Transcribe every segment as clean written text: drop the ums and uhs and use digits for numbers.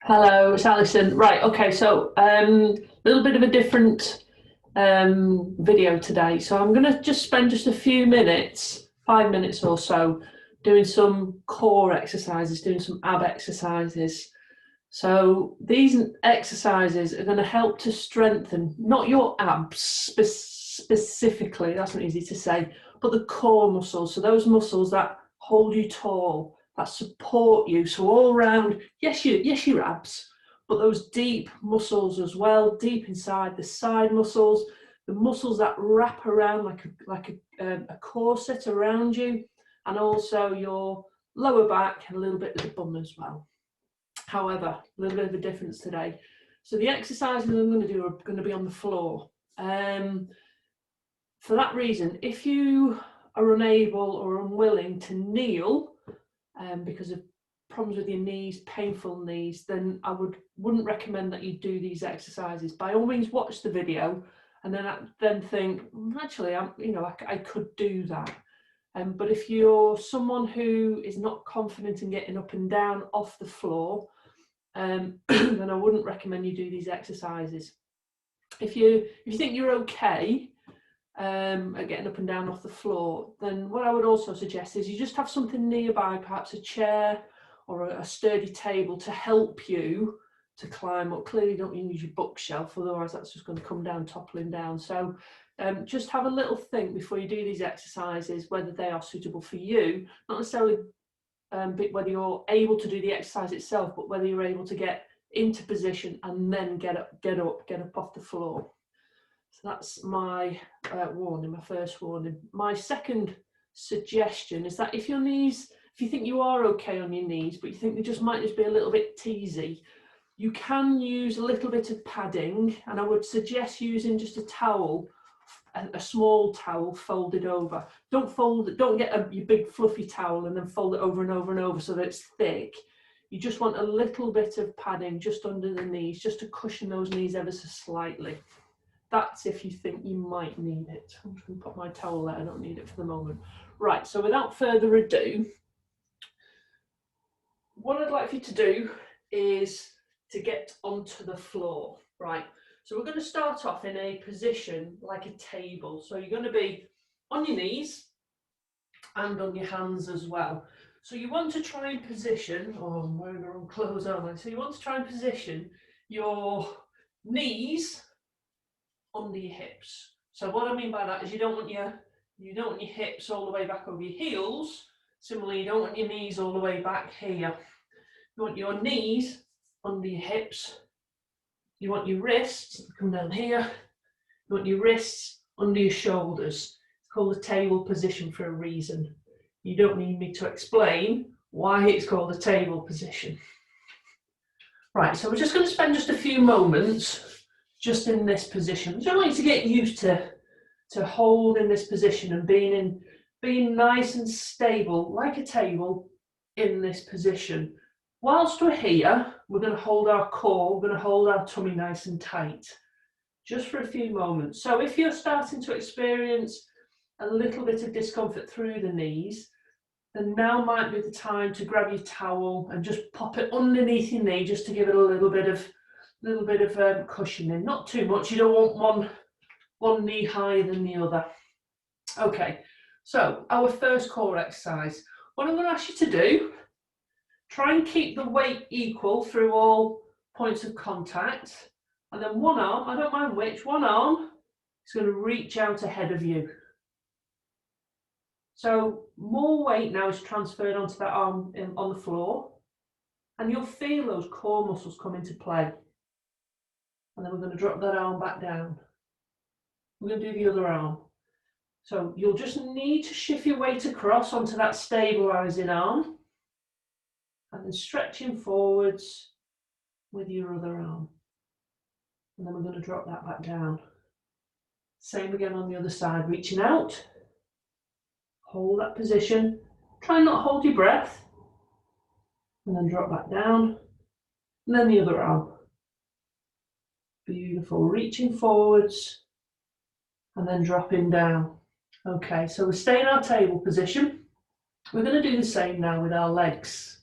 Hello, it's Alison. Right, okay, so a little bit of a different video today. So I'm going to just spend just a few minutes, 5 minutes or so, doing some core exercises, doing some ab exercises. So these exercises are going to help to strengthen not your abs specifically, that's not easy to say, but the core muscles. So those muscles that hold you tall, that support you. So all around, yes, your abs, but those deep muscles as well, deep inside the side muscles, the muscles that wrap around like a corset around you, and also your lower back and a little bit of the bum as well. However, a little bit of a difference today. So the exercises I'm going to do are going to be on the floor. For that reason, if you are unable or unwilling to kneel because of problems with your knees, painful knees, then I wouldn't recommend that you do these exercises. By all means, watch the video and then think, actually, I could do that. But if you're someone who is not confident in getting up and down off the floor, then I wouldn't recommend you do these exercises. If you think you're okay at getting up and down off the floor, then what I would also suggest is you just have something nearby, perhaps a chair or a sturdy table to help you to climb up. Clearly don't use your bookshelf, otherwise that's just going to come down, toppling down. So just have a little think before you do these exercises, whether they are suitable for you, not necessarily whether you're able to do the exercise itself, but whether you're able to get into position and then get up off the floor. So that's my warning, my first warning. My second suggestion is that if you think you are okay on your knees, but you think they might just be a little bit teasy, you can use a little bit of padding, and I would suggest using just a towel, a small towel folded over. Don't get your big fluffy towel and then fold it over and over and over so that it's thick. You just want a little bit of padding just under the knees, just to cushion those knees ever so slightly. That's if you think you might need it. I'm just going to put my towel there, I don't need it for the moment. Right, so without further ado, what I'd like for you to do is to get onto the floor, right? So we're going to start off in a position like a table. So you're going to be on your knees and on your hands as well. So you want to try and position, oh, I'm wearing the wrong clothes, aren't I? So you want to try and position your knees under your hips. So what I mean by that is you don't want your hips all the way back over your heels. Similarly, you don't want your knees all the way back here. You want your knees under your hips. You want your wrists, come down here. You want your wrists under your shoulders. It's called the table position for a reason. You don't need me to explain why it's called a table position. Right, so we're just going to spend just a few moments just in this position. I just want you to get used to holding this position and being nice and stable like a table in this position. Whilst we're here, we're going to hold our core, we're going to hold our tummy nice and tight, just for a few moments. So if you're starting to experience a little bit of discomfort through the knees, then now might be the time to grab your towel and just pop it underneath your knee, just to give it a little bit of cushioning. Not too much, you don't want one knee higher than the other. Okay, so our first core exercise. What I'm going to ask you to do, try and keep the weight equal through all points of contact. And then one arm, I don't mind which, one arm is going to reach out ahead of you. So more weight now is transferred onto that arm on the floor. And you'll feel those core muscles come into play. And then we're going to drop that arm back down. We're going to do the other arm. So you'll just need to shift your weight across onto that stabilizing arm. And then stretching forwards with your other arm. And then we're going to drop that back down. Same again on the other side, reaching out. Hold that position. Try not to hold your breath. And then drop back down. And then the other arm. Beautiful. Reaching forwards. And then dropping down. Okay, so we're staying in our table position. We're going to do the same now with our legs.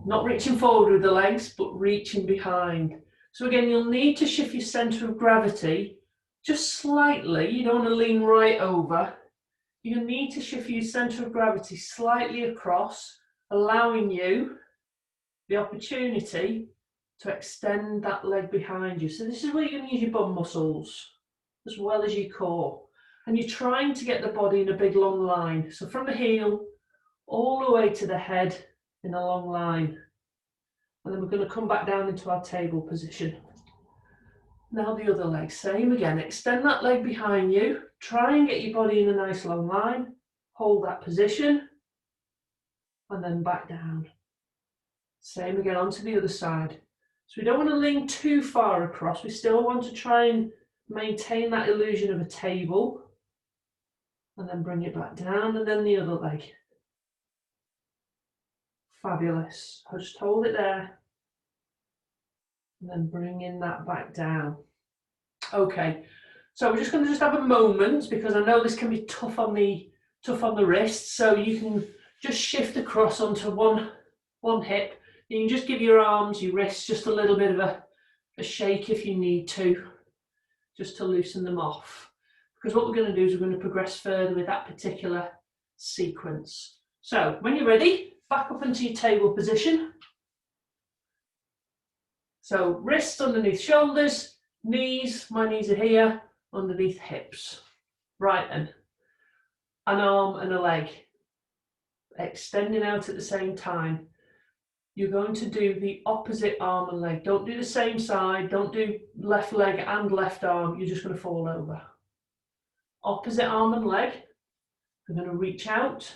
Not reaching forward with the legs, but reaching behind. So again, you'll need to shift your centre of gravity just slightly. You don't want to lean right over. You need to shift your centre of gravity slightly across, allowing you the opportunity to extend that leg behind you. So this is where you're going to use your bum muscles as well as your core. And you're trying to get the body in a big long line. So from the heel all the way to the head in a long line. And then we're going to come back down into our table position. Now the other leg, same again. Extend that leg behind you. Try and get your body in a nice long line. Hold that position. And then back down. Same again onto the other side. So we don't want to lean too far across. We still want to try and maintain that illusion of a table. And then bring it back down, and then the other leg. Fabulous. I'll just hold it there. And then bringing that back down. Okay, so we're just going to have a moment, because I know this can be tough on the wrists. So you can just shift across onto one hip. You can just give your arms, your wrists, just a little bit of a shake if you need to, just to loosen them off. Because what we're going to do is we're going to progress further with that particular sequence. So when you're ready, back up into your table position. So wrists underneath shoulders, knees, my knees are here, underneath hips. Right then, an arm and a leg, extending out at the same time. You're going to do the opposite arm and leg. Don't do the same side, don't do left leg and left arm, you're just going to fall over. Opposite arm and leg, we're going to reach out,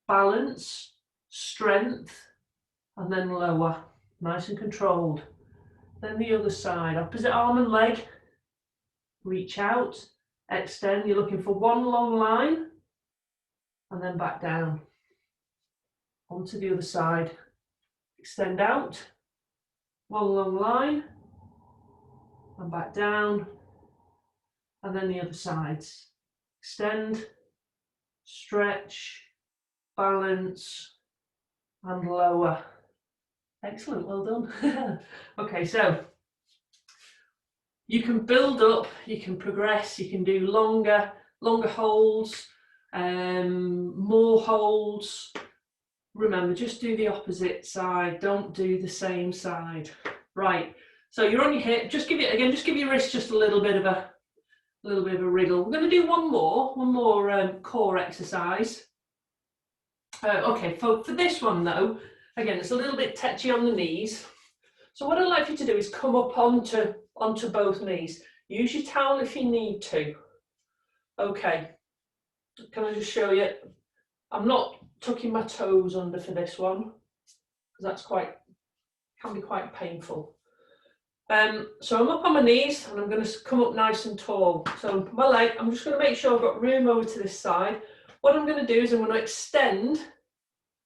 balance, strength, and then lower, nice and controlled. Then the other side, opposite arm and leg, reach out, extend, you're looking for one long line, and then back down. Onto the other side, extend out, one long line, and back down, and then the other sides. Extend, stretch, balance, and lower. Excellent, well done. Okay, so you can build up, you can progress, you can do longer holds, more holds. Remember, just do the opposite side, don't do the same side. Right, so you're on your hip, just give your wrist just a little bit of a wriggle. We're going to do one more core exercise. Okay, for this one though, again, it's a little bit touchy on the knees. So what I'd like you to do is come up onto both knees. Use your towel if you need to. Okay, can I just show you? I'm not tucking my toes under for this one, because that can be quite painful. So I'm up on my knees and I'm going to come up nice and tall. So my leg, I'm just going to make sure I've got room over to this side. What I'm going to do is I'm going to extend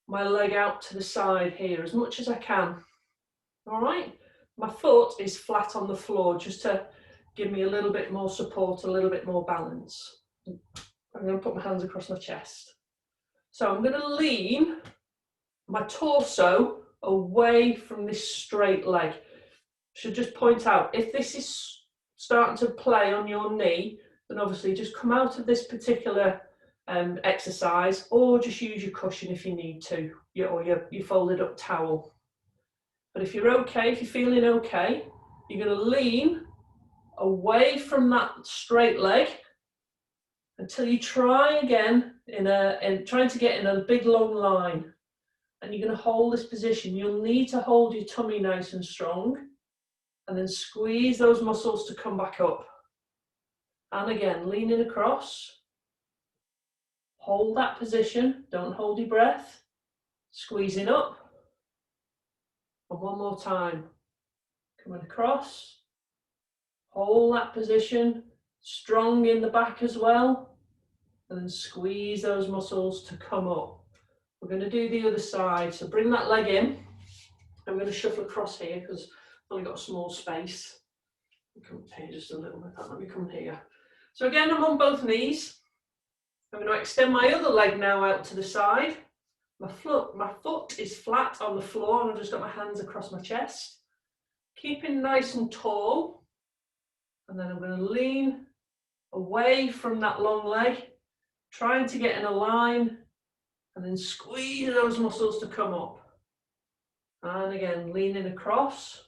my leg out to the side here as much as I can. All right, my foot is flat on the floor just to give me a little bit more support, a little bit more balance. I'm going to put my hands across my chest. So I'm going to lean my torso away from this straight leg. Should just point out, if this is starting to play on your knee, then obviously just come out of this particular exercise, or just use your cushion if you need to, or your folded up towel. But if you're okay, if you're feeling okay, you're going to lean away from that straight leg until you try again trying to get in a big long line. And you're going to hold this position. You'll need to hold your tummy nice and strong, and then squeeze those muscles to come back up. And again, leaning across. Hold that position, don't hold your breath. Squeezing up. And one more time. Coming across. Hold that position, strong in the back as well. And then squeeze those muscles to come up. We're going to do the other side. So bring that leg in. I'm going to shuffle across here because I've only got a small space. Come here just a little bit. Let me come here. So again, I'm on both knees. I'm going to extend my other leg now out to the side. My foot is flat on the floor and I've just got my hands across my chest. Keeping nice and tall. And then I'm going to lean away from that long leg, trying to get in a line, and then squeeze those muscles to come up. And again, leaning across.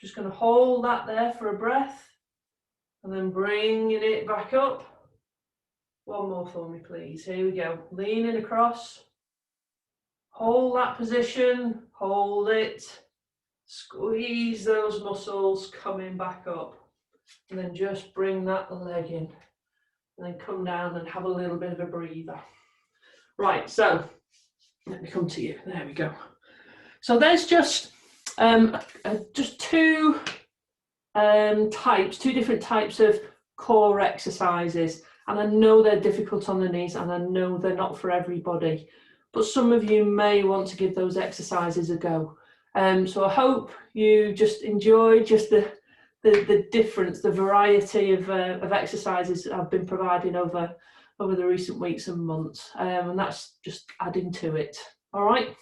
Just going to hold that there for a breath, and then bringing it back up. One more for me, please. Here we go. Leaning across. Hold that position, hold it. Squeeze those muscles coming back up. And then just bring that leg in. And then come down and have a little bit of a breather. Right, so let me come to you. There we go. So there's just two different types of core exercises. And I know they're difficult on the knees, and I know they're not for everybody. But some of you may want to give those exercises a go. So I hope you just enjoy just the difference, the variety of exercises I've been providing over the recent weeks and months, and that's just adding to it. All right.